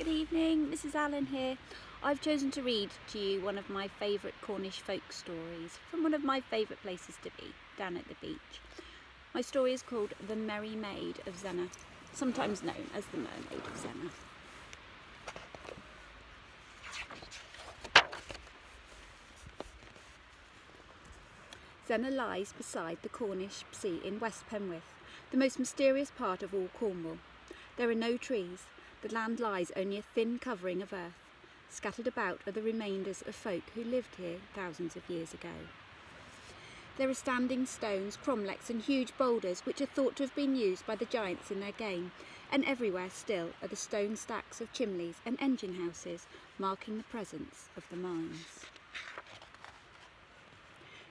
Good evening, Mrs. Allen here. I've chosen to read to you one of my favourite Cornish folk stories from one of my favourite places to be, down at the beach. My story is called The Mermaid of Zennor, sometimes known as the Mermaid of Zennor. Zennor lies beside the Cornish Sea in West Penwith, the most mysterious part of all Cornwall. There are no trees. The land lies only a thin covering of earth. Scattered about are the remainders of folk who lived here thousands of years ago. There are standing stones, cromlechs and huge boulders which are thought to have been used by the giants in their game, and everywhere still are the stone stacks of chimneys and engine houses marking the presence of the mines.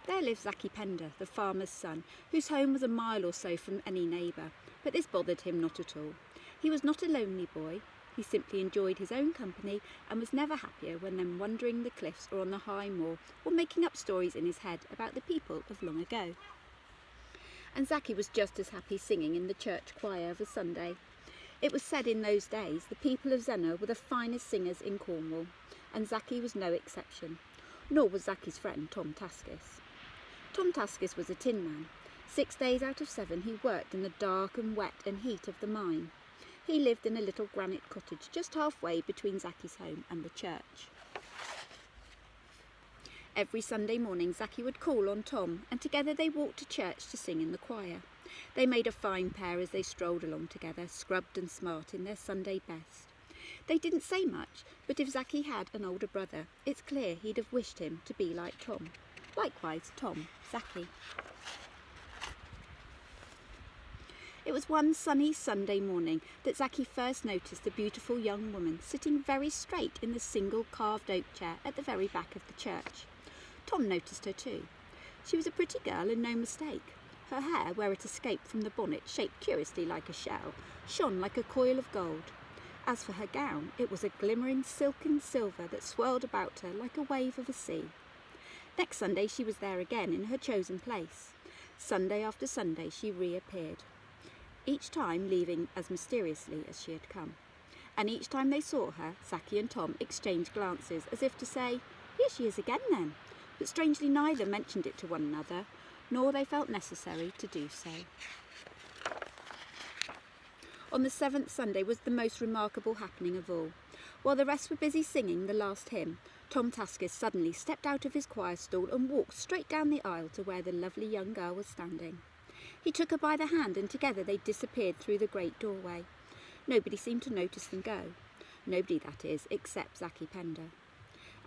There lives Zaki Pender, the farmer's son, whose home was a mile or so from any neighbour, but this bothered him not at all. He was not a lonely boy. He simply enjoyed his own company and was never happier when then wandering the cliffs or on the high moor or making up stories in his head about the people of long ago. And Zaki was just as happy singing in the church choir of a Sunday. It was said in those days the people of Zennor were the finest singers in Cornwall, and Zaki was no exception, nor was Zaki's friend Tom Taskis. Tom Taskis was a tin man. 6 days out of 7 he worked in the dark and wet and heat of the mine. He lived in a little granite cottage just halfway between Zaki's home and the church. Every Sunday morning Zaki would call on Tom, and together they walked to church to sing in the choir. They made a fine pair as they strolled along together, scrubbed and smart in their Sunday best. They didn't say much, but if Zaki had an older brother, it's clear he'd have wished him to be like Tom. Likewise, Tom, Zaki. It was one sunny Sunday morning that Zaki first noticed a beautiful young woman sitting very straight in the single carved oak chair at the very back of the church. Tom noticed her too. She was a pretty girl and no mistake. Her hair, where it escaped from the bonnet, shaped curiously like a shell, shone like a coil of gold. As for her gown, it was a glimmering silken silver that swirled about her like a wave of a sea. Next Sunday she was there again in her chosen place. Sunday after Sunday she reappeared, each time leaving as mysteriously as she had come. And each time they saw her, Zaki and Tom exchanged glances as if to say, "Here she is again then." But strangely neither mentioned it to one another, nor they felt necessary to do so. On the 7th Sunday was the most remarkable happening of all. While the rest were busy singing the last hymn, Tom Taskis suddenly stepped out of his choir stall and walked straight down the aisle to where the lovely young girl was standing. He took her by the hand and together they disappeared through the great doorway. Nobody seemed to notice them go. Nobody, that is, except Zaki Pender.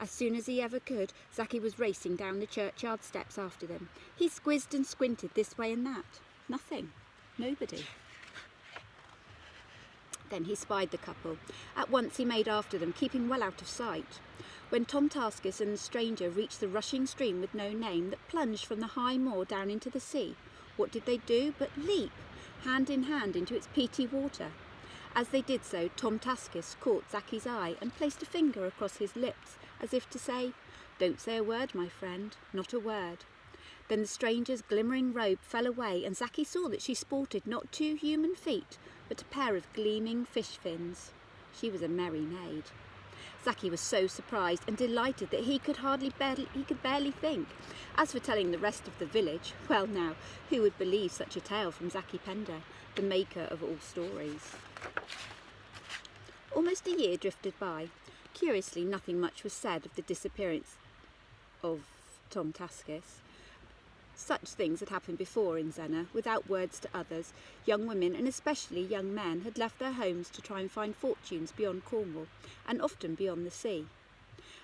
As soon as he ever could, Zaki was racing down the churchyard steps after them. He squizzed and squinted this way and that. Nothing. Nobody. Then he spied the couple. At once he made after them, keeping well out of sight. When Tom Taskis and the stranger reached the rushing stream with no name that plunged from the high moor down into the sea, what did they do but leap, hand in hand, into its peaty water? As they did so, Tom Taskis caught Zaki's eye and placed a finger across his lips, as if to say, "Don't say a word, my friend, not a word." Then the stranger's glimmering robe fell away, and Zaki saw that she sported not 2 human feet, but a pair of gleaming fish fins. She was a merry maid. Zaki was so surprised and delighted that he could barely think. As for telling the rest of the village, well now, who would believe such a tale from Zaki Pender, the maker of all stories? Almost a year drifted by. Curiously, nothing much was said of the disappearance of Tom Taskis. Such things had happened before in Zennor, without words to others. Young women, and especially young men, had left their homes to try and find fortunes beyond Cornwall, and often beyond the sea.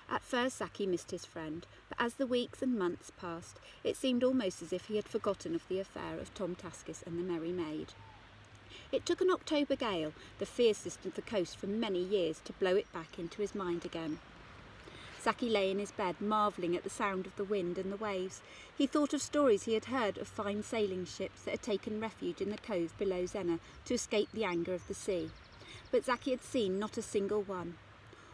At first Zaki missed his friend, but as the weeks and months passed, it seemed almost as if he had forgotten of the affair of Tom Taskis and the Merry Maid. It took an October gale, the fiercest of the coast for many years, to blow it back into his mind again. Zaki lay in his bed, marvelling at the sound of the wind and the waves. He thought of stories he had heard of fine sailing ships that had taken refuge in the cove below Zennor to escape the anger of the sea. But Zaki had seen not a single one.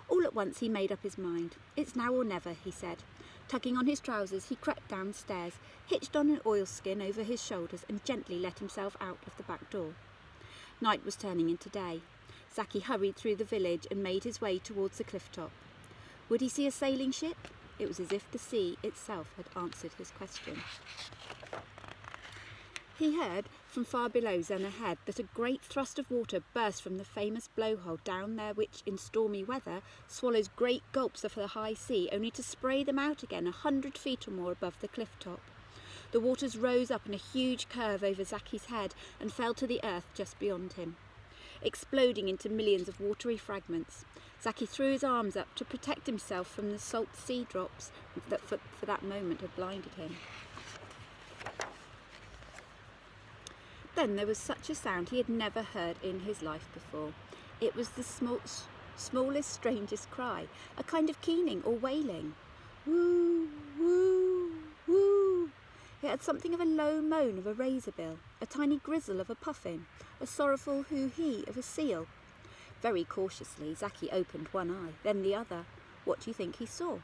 All at once he made up his mind. "It's now or never," he said. Tugging on his trousers, he crept downstairs, hitched on an oilskin over his shoulders and gently let himself out of the back door. Night was turning into day. Zaki hurried through the village and made his way towards the cliff top. Would he see a sailing ship? It was as if the sea itself had answered his question. He heard from far below Zennor Head that a great thrust of water burst from the famous blowhole down there, which in stormy weather swallows great gulps of the high sea, only to spray them out again 100 feet or more above the cliff top. The waters rose up in a huge curve over Zaki's head and fell to the earth just beyond him, exploding into millions of watery fragments. Zaki threw his arms up to protect himself from the salt sea drops that for that moment had blinded him. Then there was such a sound he had never heard in his life before. It was the smallest, strangest cry, a kind of keening or wailing. Woo, woo, woo. It had something of a low moan of a razorbill, a tiny grizzle of a puffin, a sorrowful hoo-hee of a seal. Very cautiously, Zaki opened one eye, then the other. What do you think he saw?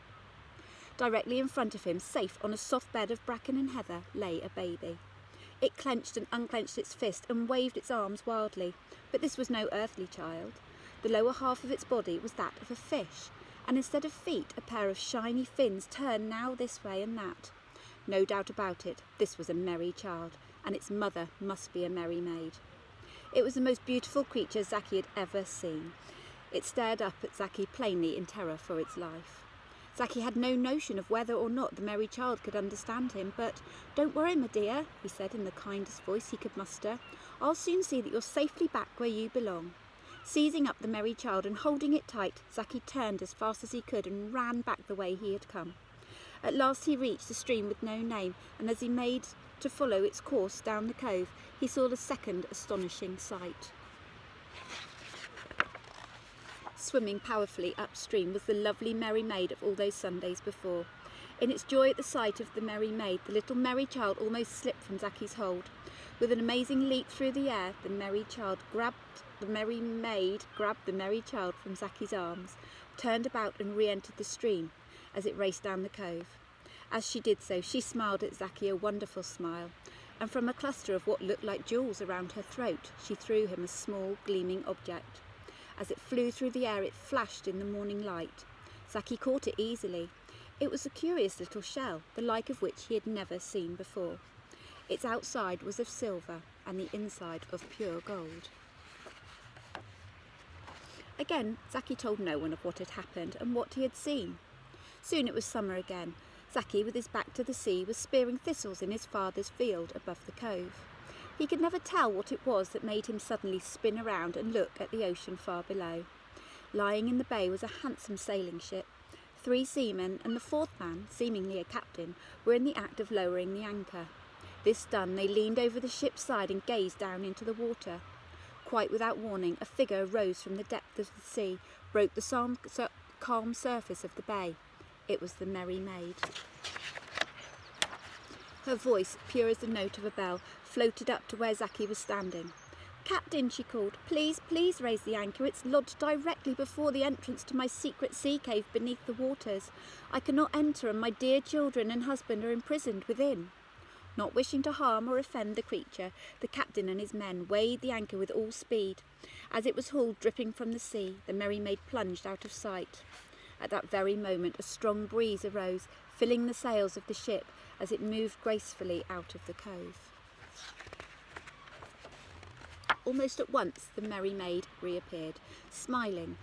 Directly in front of him, safe on a soft bed of bracken and heather, lay a baby. It clenched and unclenched its fist and waved its arms wildly, but this was no earthly child. The lower half of its body was that of a fish, and instead of feet, a pair of shiny fins turned now this way and that. No doubt about it, this was a merry child, and its mother must be a merry maid. It was the most beautiful creature Zaki had ever seen. It stared up at Zaki plainly in terror for its life. Zaki had no notion of whether or not the merry child could understand him, but "Don't worry, my dear," he said in the kindest voice he could muster. "I'll soon see that you're safely back where you belong." Seizing up the merry child and holding it tight, Zaki turned as fast as he could and ran back the way he had come. At last he reached a stream with no name, and as he made to follow its course down the cove, he saw the second astonishing sight. Swimming powerfully upstream was the lovely merry maid of all those Sundays before. In its joy at the sight of the merry maid, the little merry child almost slipped from Zaki's hold. With an amazing leap through the air, the merry maid grabbed the merry child from Zaki's arms, turned about and re-entered the stream as it raced down the cove. As she did so, she smiled at Zaki a wonderful smile, and from a cluster of what looked like jewels around her throat, she threw him a small gleaming object. As it flew through the air, it flashed in the morning light. Zaki caught it easily. It was a curious little shell, the like of which he had never seen before. Its outside was of silver, and the inside of pure gold. Again, Zaki told no one of what had happened and what he had seen. Soon it was summer again. Zaki, with his back to the sea, was spearing thistles in his father's field above the cove. He could never tell what it was that made him suddenly spin around and look at the ocean far below. Lying in the bay was a handsome sailing ship. 3 seamen and the 4th man, seemingly a captain, were in the act of lowering the anchor. This done, they leaned over the ship's side and gazed down into the water. Quite without warning, a figure rose from the depth of the sea, broke the calm surface of the bay. It was the merry maid. Her voice, pure as the note of a bell, floated up to where Zaki was standing. "Captain," she called, "please raise the anchor. It's lodged directly before the entrance to my secret sea cave beneath the waters. I cannot enter, and my dear children and husband are imprisoned within." Not wishing to harm or offend the creature, the captain and his men weighed the anchor with all speed. As it was hauled dripping from the sea, the merry maid plunged out of sight. At that very moment a strong breeze arose, filling the sails of the ship as it moved gracefully out of the cove. Almost at once the merry maid reappeared, smiling.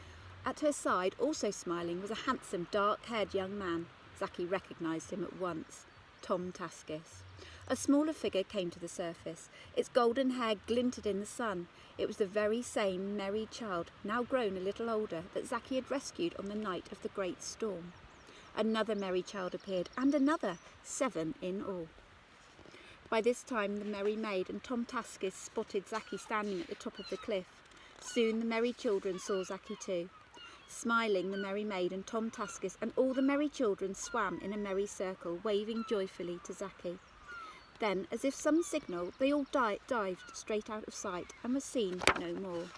At her side, also smiling, was a handsome, dark-haired young man. Zaki recognised him at once. Tom Taskis. A smaller figure came to the surface. Its golden hair glinted in the sun. It was the very same merry child, now grown a little older, that Zaki had rescued on the night of the great storm. Another merry child appeared, and another, 7 in all. By this time the merry maid and Tom Taskis spotted Zaki standing at the top of the cliff. Soon the merry children saw Zaki too. Smiling, the merry maid and Tom Taskis and all the merry children swam in a merry circle, waving joyfully to Zaki. Then, as if some signal, they all dived straight out of sight and were seen no more.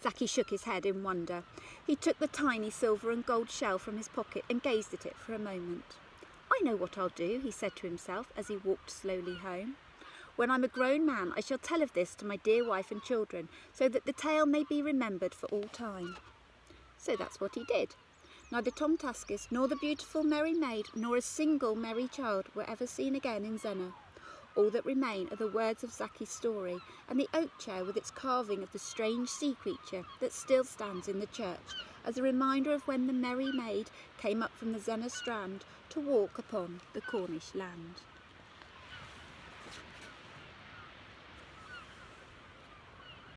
Zaki shook his head in wonder. He took the tiny silver and gold shell from his pocket and gazed at it for a moment. "I know what I'll do," he said to himself as he walked slowly home. When I'm a grown man, I shall tell of this to my dear wife and children, so that the tale may be remembered for all time." So that's what he did. Neither Tom Taskis, nor the beautiful merry maid, nor a single merry child were ever seen again in Zennor. All that remain are the words of Zaki's story, and the oak chair with its carving of the strange sea creature that still stands in the church, as a reminder of when the merry maid came up from the Zennor strand to walk upon the Cornish land.